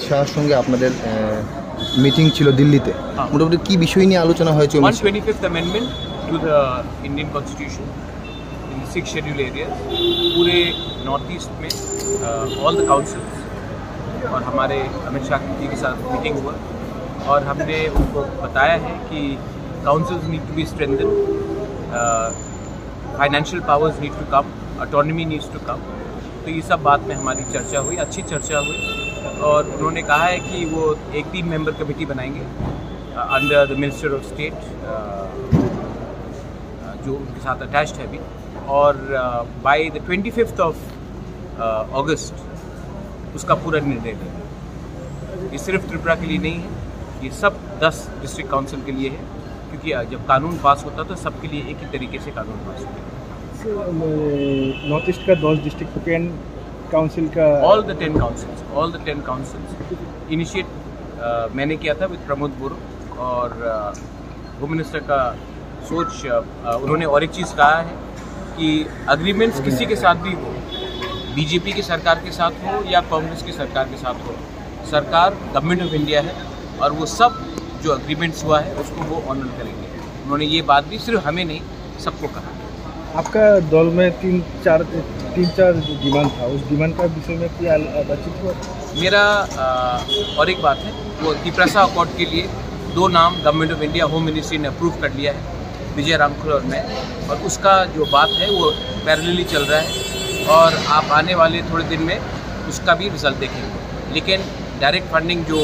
শাহর সঙ্গে আপনাদের মিটিং ছিল দিল্লিতে, মোটামুটি কি বিষয় নিয়ে আলোচনা হয়েছে? 125th amendment to the Indian Constitution in the 6 scheduled areas, पूरे नॉर्थ ईस्ट में ऑल द काउंसिल्स और हमारे अमित शाह जी के साथ मीटिंग हुआ और हमने उनको बताया है कि councils need to be strengthen, financial powers need to come, autonomy needs to come. तो ये सब बात में हमारी चर्चा हुई, अच्छी चर्चा हुई और उन्होंने कहा है कि वो एक 3 मेंबर कमेटी बनाएंगे under the minister of state जो उनके साथ अटैच्ड है अभी, और बाय द 25th ऑफ अगस्त उसका पूरा निर्णय लेंगे। ये सिर्फ त्रिपुरा के लिए नहीं है, ये सब 10 डिस्ट्रिक्ट काउंसिल के लिए है, क्योंकि जब कानून पास होता तो सबके लिए एक ही तरीके से कानून पास होता है। नॉर्थ ईस्ट का 10 डिस्ट्रिक्ट काउंसिल का ऑल द 10 काउंसिल्स इनिशिएट मैंने किया था विद प्रमोद बोरो और होम मिनिस्टर का सोच उन्होंने और एक चीज़ कहा है कि अग्रीमेंट्स किसी के साथ भी हो, बीजेपी की सरकार के साथ हो या कांग्रेस की सरकार के साथ हो, सरकार गवर्नमेंट ऑफ इंडिया है और वो सब जो अग्रीमेंट्स हुआ है उसको वो ऑनर करेंगे। उन्होंने ये बात भी सिर्फ हमें नहीं सबको कहा। आपका दल में 3-4 डिमांड था, उस डिमांड का विषय में क्या बातचीत हुआ? मेरा और एक बात है, वो तिपरासा अकॉर्ड के लिए 2 नाम government of India home ministry ने अप्रूव कर लिया है, विजय रामखल और मैं, और उसका जो बात है वो पैरेलली चल रहा है और आप आने वाले थोड़े दिन में उसका भी रिजल्ट देखेंगे। लेकिन डायरेक्ट फंडिंग जो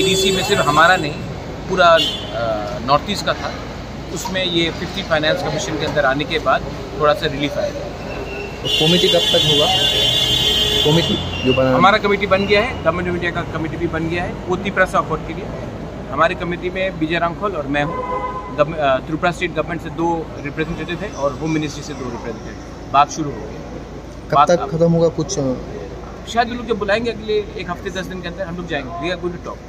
एडीसी में सिर्फ हमारा नहीं पूरा नॉर्थ ईस्ट का था, उसमें ये 50 फाइनेंस कमीशन के अंदर आने के बाद थोड़ा सा रिलीफ आएगा। तो कमेटी कब तक होगा? कमेटी जो बना, हमारा कमेटी बन गया है, गवर्नमेंट ऑफ इंडिया का कमेटी भी बन गया है, वो त्रिपुरा अकॉर्ड के लिए। हमारी कमेटी में विजय रामखल और मैं हूँ, त्रिपुरा स्टेट गवर्नमेंट से 2 रिप्रेजेंटेटिव है और होम मिनिस्ट्री से 2 रिप्रेजेंटेटिव। बात शुरू हो गई। कब तक खत्म होगा? कुछ शायद लोग जब बुलाएंगे अगले 1 हफ्ते 10 दिन के अंदर हम लोग जाएंगे। We are going to talk.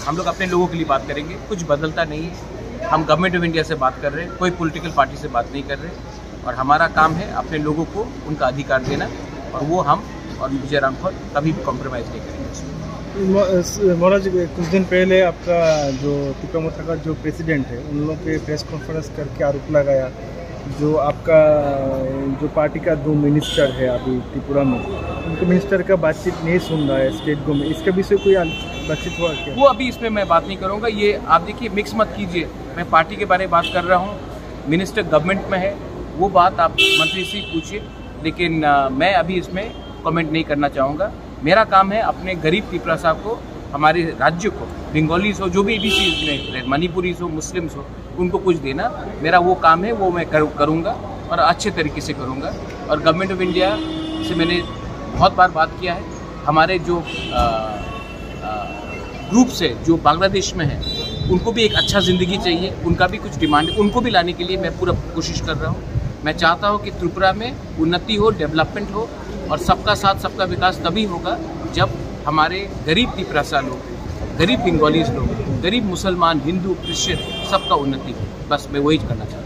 हम लोग अपने लोगों के लिए बात करेंगे, कुछ बदलता नहीं है। हम गवर्नमेंट ऑफ इंडिया से बात कर रहे हैं, कोई पॉलिटिकल पार्टी से बात नहीं कर रहे और हमारा काम है अपने लोगों को उनका अधिकार देना और वो हम और विजय रामखल कभी भी कॉम्प्रोमाइज़ नहीं करेंगे। महाराज कुछ दिन पहले आपका जो त्रिपुरा का जो प्रेसिडेंट है उन लोगों पे प्रेस कॉन्फ्रेंस करके आरोप लगाया जो आपका जो पार्टी का 2 मिनिस्टर है अभी त्रिपुरा में, उनके मिनिस्टर का बातचीत नहीं सुन रहा है स्टेट गवर्नमेंट, इसके विषय कोई बातचीत हुआ क्या? वो अभी इसमें मैं बात नहीं करूँगा। ये आप देखिए मिक्स मत कीजिए, मैं पार्टी के बारे में बात कर रहा हूँ, मिनिस्टर गवर्नमेंट में है, वो बात आप मंत्री से पूछिए, लेकिन मैं अभी इसमें कमेंट नहीं करना चाहूँगा। मेरा काम है अपने गरीब त्रिपुरा साहब को, हमारे राज्य को, बंगालीज हो, जो भी एबीसी में मणिपुरीज हो, मुस्लिम्स हो, उनको कुछ देना मेरा वो काम है, वो मैं करूँगा और अच्छे तरीके से करूँगा। और गवर्नमेंट ऑफ इंडिया से मैंने बहुत बार बात किया है, हमारे जो ग्रुप्स है जो बांग्लादेश में है उनको भी एक अच्छा ज़िंदगी चाहिए, उनका भी कुछ डिमांड है, उनको भी लाने के लिए मैं पूरा कोशिश कर रहा हूँ। मैं चाहता हूँ कि त्रिपुरा में उन्नति हो, डेवलपमेंट हो और सबका साथ सबका विकास तभी होगा जब हमारे गरीब त्रिपुरा लोग, गरीब बंगालीज लोग, गरीब मुसलमान, हिंदू, क्रिश्चियन सबका उन्नति हो। बस मैं वही करना चाहता हूँ।